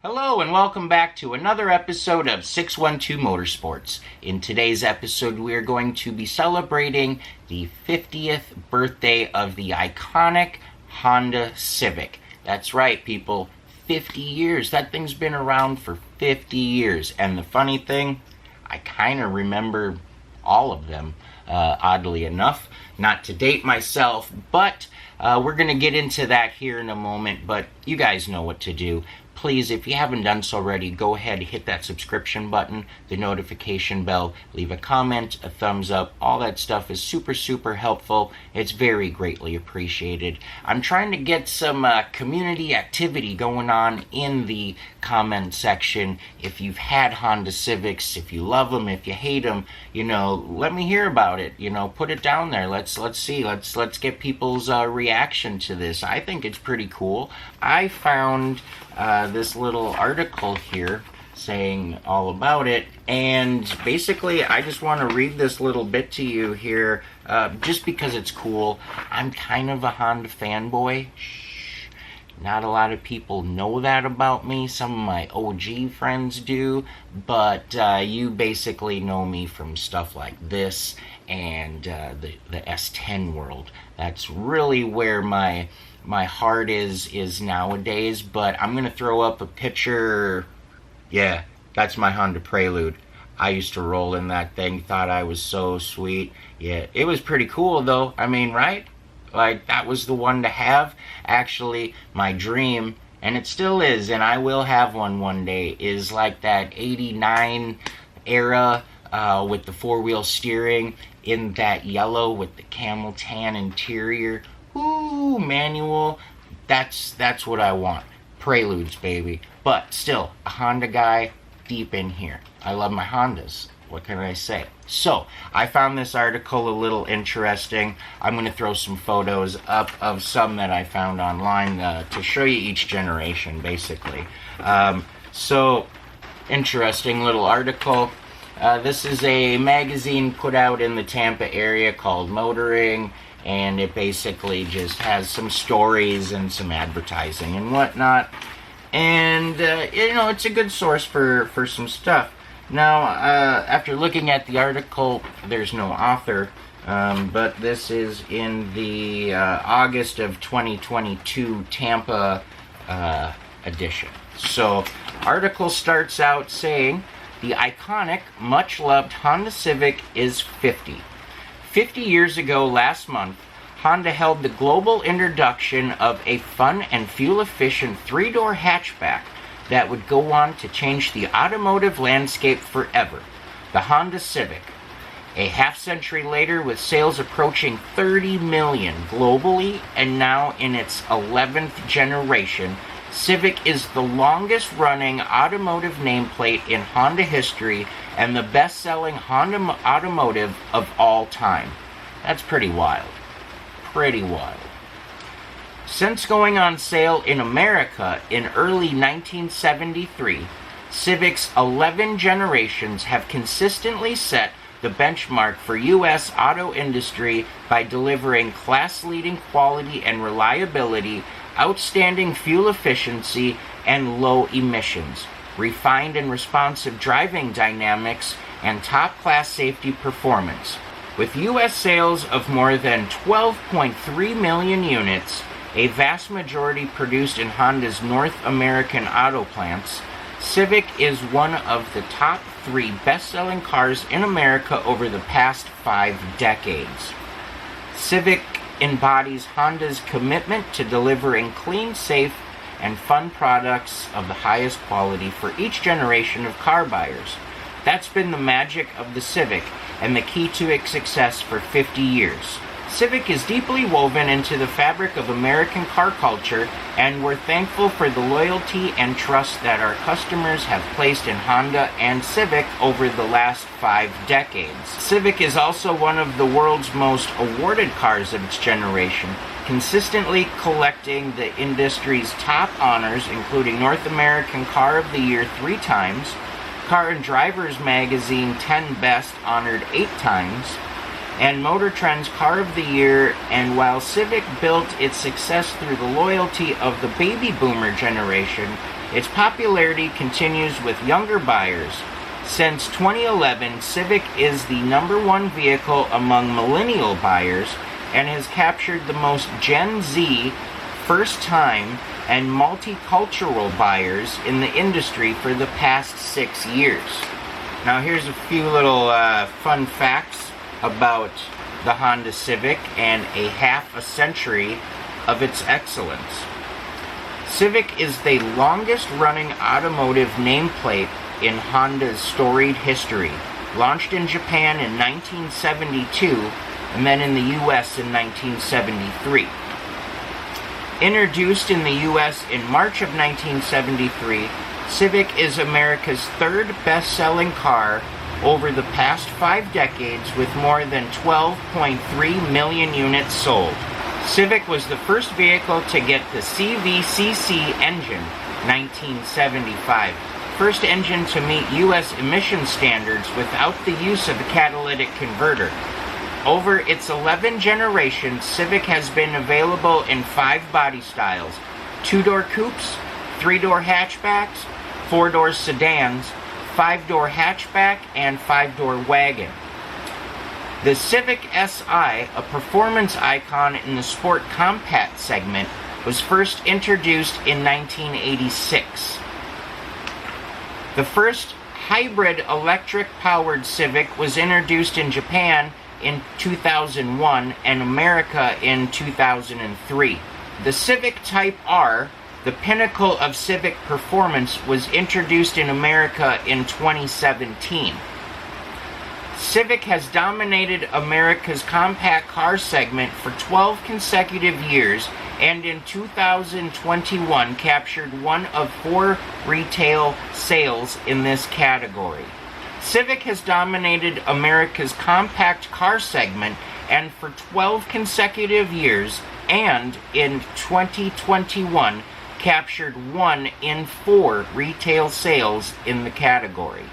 Hello and welcome back to another episode of 612 Motorsports. In today's episode, we are going to be celebrating the 50th birthday of the iconic Honda Civic. That's right, people, 50 years. That thing's been around for 50 years. And the funny thing, I kind of remember all of them, oddly enough. Not to date myself, but we're going to get into that here in a moment. But you guys know what to do. Please, if you haven't done so already, go ahead, hit that subscription button, the notification bell, leave a comment, a thumbs up. All that stuff is super helpful. It's very greatly appreciated. I'm trying to get some community activity going on in the comment section. If you've had Honda Civics, if you love them, if you hate them, let me hear about it. Put it down there. Let's see. Let's get people's reaction to this. I think it's pretty cool. I found this little article here saying all about it, and basically I just want to read this little bit to you here just because it's cool. I'm kind of a Honda fanboy. Not a lot of people know that about me. Some of my OG friends do, but you basically know me from stuff like this and the S10 world. That's really where my heart is nowadays. But I'm gonna throw up a picture. Yeah, that's my Honda Prelude. I used to roll in that thing, thought I was so sweet. Yeah, it was pretty cool though. I mean, right? Like, that was the one to have. Actually, my dream, and it still is, and I will have one day, is like that 89 era with the four-wheel steering in that yellow with the camel tan interior. Ooh, manual. That's what I want. Preludes, baby. But still, a Honda guy deep in here. I love my Hondas. What can I say? So, I found this article a little interesting. I'm going to throw some photos up of some that I found online to show you each generation, basically. So, interesting little article. This is a magazine put out in the Tampa area called Motoring, and it basically just has some stories and some advertising and whatnot. And, it's a good source for some stuff. Now, after looking at the article, there's no author, but this is in the August of 2022 Tampa edition. So, article starts out saying, the iconic, much-loved Honda Civic is 50. 50 years ago last month, Honda held the global introduction of a fun and fuel-efficient three-door hatchback that would go on to change the automotive landscape forever, the Honda Civic. A half-century later, with sales approaching 30 million globally and now in its 11th generation, Civic is the longest-running automotive nameplate in Honda history and the best-selling Honda automotive of all time. That's pretty wild. Pretty wild. Since going on sale in America in early 1973, Civic's 11 generations have consistently set the benchmark for U.S. auto industry by delivering class-leading quality and reliability, outstanding fuel efficiency, and low emissions, refined and responsive driving dynamics, and top-class safety performance. With U.S. sales of more than 12.3 million units, a vast majority produced in Honda's North American auto plants, Civic is one of the top 3 best-selling cars in America over the past 5 decades. Civic embodies Honda's commitment to delivering clean, safe, and fun products of the highest quality for each generation of car buyers. That's been the magic of the Civic and the key to its success for 50 years. Civic is deeply woven into the fabric of American car culture, and we're thankful for the loyalty and trust that our customers have placed in Honda and Civic over the last 5 decades. Civic is also one of the world's most awarded cars of its generation, consistently collecting the industry's top honors, including North American Car of the Year 3 times, Car and Drivers Magazine 10 Best honored 8 times, and Motor Trend's Car of the Year. And while Civic built its success through the loyalty of the baby boomer generation, its popularity continues with younger buyers. Since 2011, Civic is the #1 vehicle among millennial buyers and has captured the most Gen Z, first-time, and multicultural buyers in the industry for the past 6 years. Now here's a few little fun facts about the Honda Civic and a half a century of its excellence. Civic is the longest running automotive nameplate in Honda's storied history. Launched in Japan in 1972 and then in the US in 1973. Introduced in the US in March of 1973, Civic is America's third best-selling car over the past 5 decades with more than 12.3 million units sold. Civic was the first vehicle to get the CVCC engine, 1975. First engine to meet U.S. emission standards without the use of a catalytic converter. Over its 11 generations, Civic has been available in 5 body styles: 2-door coupes, 3-door hatchbacks, 4-door sedans, 5-door hatchback, and 5-door wagon. The Civic Si, a performance icon in the sport compact segment, was first introduced in 1986. The first hybrid electric-powered Civic was introduced in Japan in 2001 and America in 2003. The Civic Type R, the pinnacle of Civic performance, was introduced in America in 2017. Civic has dominated America's compact car segment for 12 consecutive years and in 2021 captured 1 of 4 retail sales in this category. Civic has dominated America's compact car segment and for 12 consecutive years and in 2021 captured 1 in 4 retail sales in the category.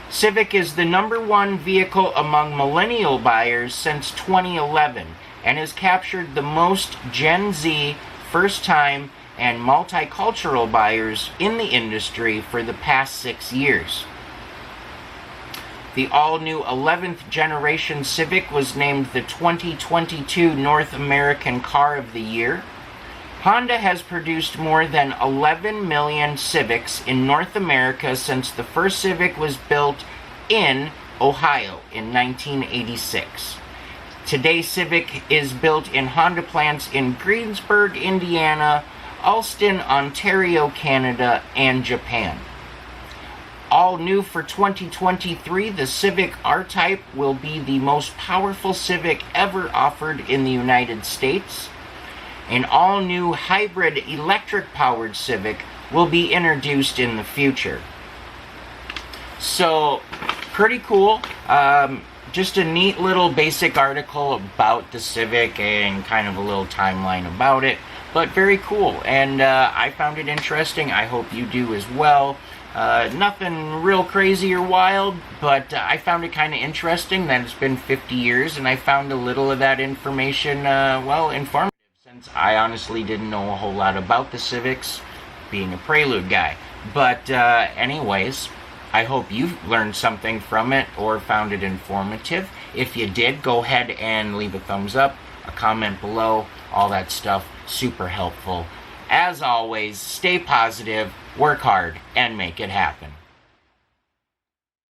Civic is the #1 vehicle among millennial buyers since 2011 and has captured the most Gen Z, first-time, and multicultural buyers in the industry for the past 6 years. The all-new 11th generation Civic was named the 2022 North American Car of the Year. Honda has produced more than 11 million Civics in North America since the first Civic was built in Ohio in 1986. Today, Civic is built in Honda plants in Greensburg, Indiana, Alston, Ontario, Canada, and Japan. All new for 2023, the Civic R-Type will be the most powerful Civic ever offered in the United States. An all-new hybrid electric-powered Civic will be introduced in the future. So, pretty cool. Just a neat little basic article about the Civic and kind of a little timeline about it. But very cool, and I found it interesting. I hope you do as well. Nothing real crazy or wild, but I found it kind of interesting that it's been 50 years, and I found a little of that information, informative, since I honestly didn't know a whole lot about the Civics, being a Prelude guy. But anyways, I hope you learned something from it or found it informative. If you did, go ahead and leave a thumbs up, a comment below, all that stuff, super helpful. As always, stay positive, work hard, and make it happen.